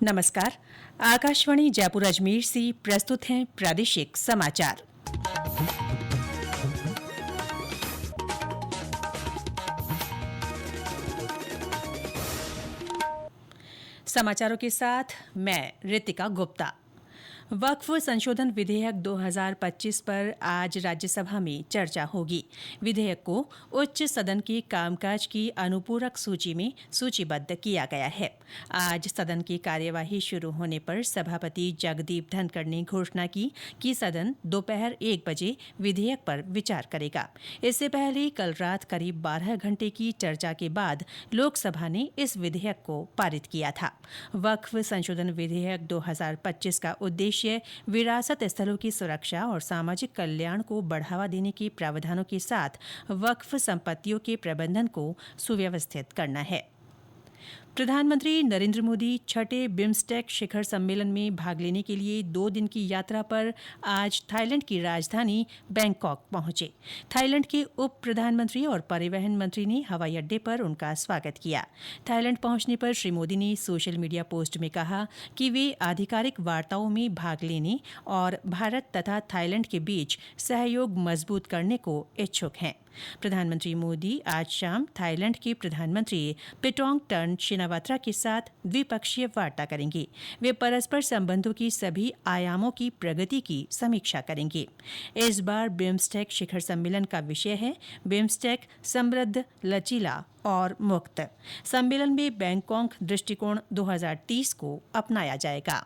नमस्कार। आकाशवाणी जयपुर अजमेर से प्रस्तुत हैं प्रादेशिक समाचार। समाचारों के साथ मैं रितिका गुप्ता। वक्फ संशोधन विधेयक 2025 पर आज राज्यसभा में चर्चा होगी। विधेयक को उच्च सदन के कामकाज की अनुपूरक सूची में सूचीबद्ध किया गया है। आज सदन की कार्यवाही शुरू होने पर सभापति जगदीप धनखड़ ने घोषणा की कि सदन दोपहर 1 बजे विधेयक पर विचार करेगा। इससे पहले कल रात करीब 12 घंटे की चर्चा के बाद लोकसभा ने इस विधेयक को पारित किया था। वक्फ संशोधन विधेयक 2025 का उद्देश्य विरासत स्थलों की सुरक्षा और सामाजिक कल्याण को बढ़ावा देने के प्रावधानों के साथ वक्फ संपत्तियों के प्रबंधन को सुव्यवस्थित करना है। प्रधानमंत्री नरेंद्र मोदी छठे बिम्स्टेक शिखर सम्मेलन में भाग लेने के लिए 2 दिन की यात्रा पर आज थाईलैंड की राजधानी बैंकॉक पहुंचे। थाईलैंड के उप प्रधानमंत्री और परिवहन मंत्री ने हवाई अड्डे पर उनका स्वागत किया। थाईलैंड पहुंचने पर श्री मोदी ने सोशल मीडिया पोस्ट में कहा कि वे आधिकारिक वार्ताओं में भाग लेने और भारत तथा थाईलैंड के बीच सहयोग मजबूत करने को इच्छुक हैं। प्रधानमंत्री मोदी आज शाम थाईलैंड के प्रधानमंत्री पिटोंगटर्न शिनावात्रा के साथ द्विपक्षीय वार्ता करेंगे। वे परस्पर संबंधों की सभी आयामों की प्रगति की समीक्षा करेंगे। इस बार बिम्स्टेक शिखर सम्मेलन का विषय है बिम्स्टेक समृद्ध, लचीला और मुक्त। सम्मेलन में बैंकॉक दृष्टिकोण 2030 को अपनाया जाएगा।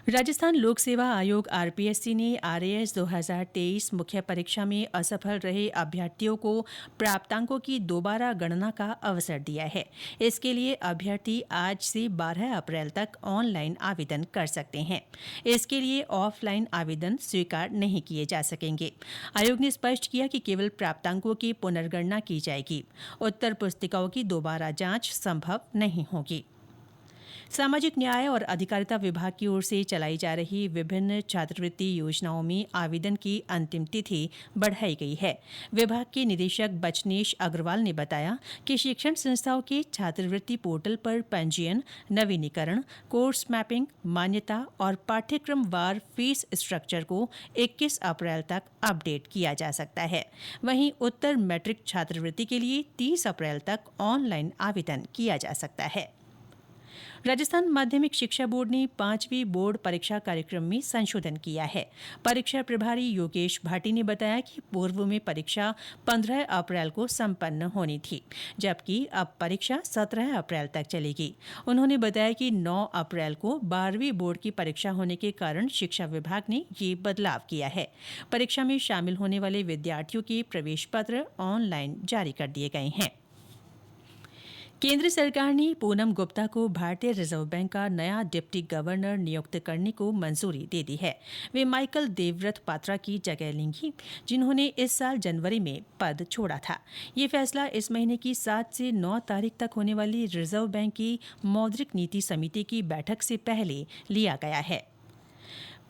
राजस्थान लोक सेवा आयोग आरपीएससी ने आरएएस 2023 मुख्य परीक्षा में असफल रहे अभ्यर्थियों को प्राप्तांकों की दोबारा गणना का अवसर दिया है। इसके लिए अभ्यर्थी आज से 12 अप्रैल तक ऑनलाइन आवेदन कर सकते हैं। इसके लिए ऑफलाइन आवेदन स्वीकार नहीं किए जा सकेंगे। आयोग ने स्पष्ट किया कि केवल प्राप्तांकों की पुनर्गणना की जाएगी। उत्तर पुस्तिकाओं की दोबारा जांच संभव नहीं होगी। सामाजिक न्याय और अधिकारिता विभाग की ओर से चलाई जा रही विभिन्न छात्रवृत्ति योजनाओं में आवेदन की अंतिम तिथि बढ़ाई गई है। विभाग के निदेशक बचनेश अग्रवाल ने बताया कि शिक्षण संस्थाओं के छात्रवृत्ति पोर्टल पर पंजीयन, नवीनीकरण, कोर्स मैपिंग, मान्यता और पाठ्यक्रम वार फीस स्ट्रक्चर को 21 अप्रैल तक अपडेट किया जा सकता है। वहीं उत्तर मैट्रिक छात्रवृत्ति के लिए 30 अप्रैल तक ऑनलाइन आवेदन किया जा सकता है। राजस्थान माध्यमिक शिक्षा बोर्ड ने 5वीं बोर्ड परीक्षा कार्यक्रम में संशोधन किया है। परीक्षा प्रभारी योगेश भाटी ने बताया कि पूर्व में परीक्षा 15 अप्रैल को संपन्न होनी थी, जबकि अब परीक्षा 17 अप्रैल तक चलेगी। उन्होंने बताया कि 9 अप्रैल को 12वीं बोर्ड की परीक्षा होने के कारण शिक्षा विभाग ने ये बदलाव किया है। परीक्षा में शामिल होने वाले विद्यार्थियों के प्रवेश पत्र ऑनलाइन जारी कर दिए गए हैं। केंद्र सरकार ने पूनम गुप्ता को भारतीय रिजर्व बैंक का नया डिप्टी गवर्नर नियुक्त करने को मंजूरी दे दी है। वे माइकल देवव्रत पात्रा की जगह लेंगी, जिन्होंने इस साल जनवरी में पद छोड़ा था। ये फैसला इस महीने की 7 से 9 तारीख तक होने वाली रिजर्व बैंक की मौद्रिक नीति समिति की बैठक से पहले लिया गया है।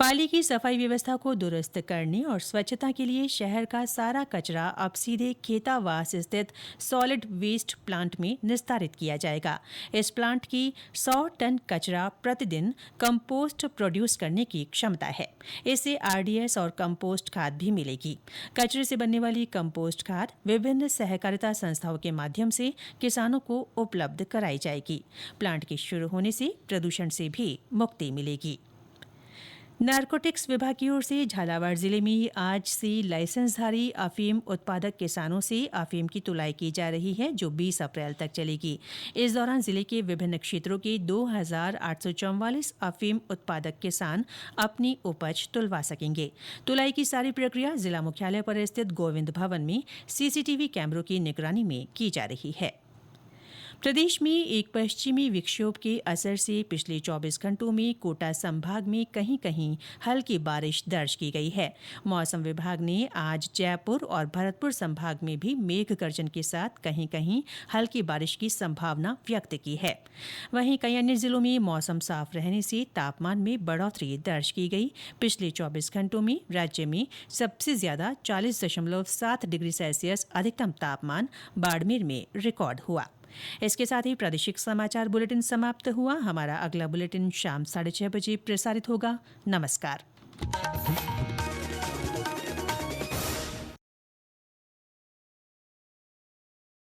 पाली की सफाई व्यवस्था को दुरुस्त करने और स्वच्छता के लिए शहर का सारा कचरा अब सीधे खेतावास स्थित सॉलिड वेस्ट प्लांट में निस्तारित किया जाएगा। इस प्लांट की 100 टन कचरा प्रतिदिन कंपोस्ट प्रोड्यूस करने की क्षमता है। इससे आरडीएस और कंपोस्ट खाद भी मिलेगी। कचरे से बनने वाली कंपोस्ट खाद विभिन्न सहकारिता संस्थाओं के माध्यम से किसानों को उपलब्ध कराई जाएगी। प्लांट के शुरू होने से प्रदूषण से भी मुक्ति मिलेगी। नारकोटिक्स विभाग की ओर से झालावाड़ जिले में आज से लाइसेंसधारी अफीम उत्पादक किसानों से अफीम की तुलाई की जा रही है, जो 20 अप्रैल तक चलेगी। इस दौरान जिले के विभिन्न क्षेत्रों के 2844 अफीम उत्पादक किसान अपनी उपज तुलवा सकेंगे। तुलाई की सारी प्रक्रिया जिला मुख्यालय पर स्थित गोविंद भवन में सीसीटीवी कैमरों की निगरानी में की जा रही है। प्रदेश में एक पश्चिमी विक्षोभ के असर से पिछले 24 घंटों में कोटा संभाग में कहीं कहीं हल्की बारिश दर्ज की गई है। मौसम विभाग ने आज जयपुर और भरतपुर संभाग में भी मेघ गर्जन के साथ कहीं कहीं हल्की बारिश की संभावना व्यक्त की है। वहीं कई अन्य जिलों में मौसम साफ रहने से तापमान में बढ़ोतरी दर्ज की गई। पिछले 24 घंटों में राज्य में सबसे ज्यादा 40.7 डिग्री सेल्सियस अधिकतम तापमान बाड़मेर में रिकॉर्ड हुआ। इसके साथ ही प्रादेशिक समाचार बुलेटिन समाप्त हुआ। हमारा अगला बुलेटिन शाम 6:30 बजे प्रसारित होगा। नमस्कार।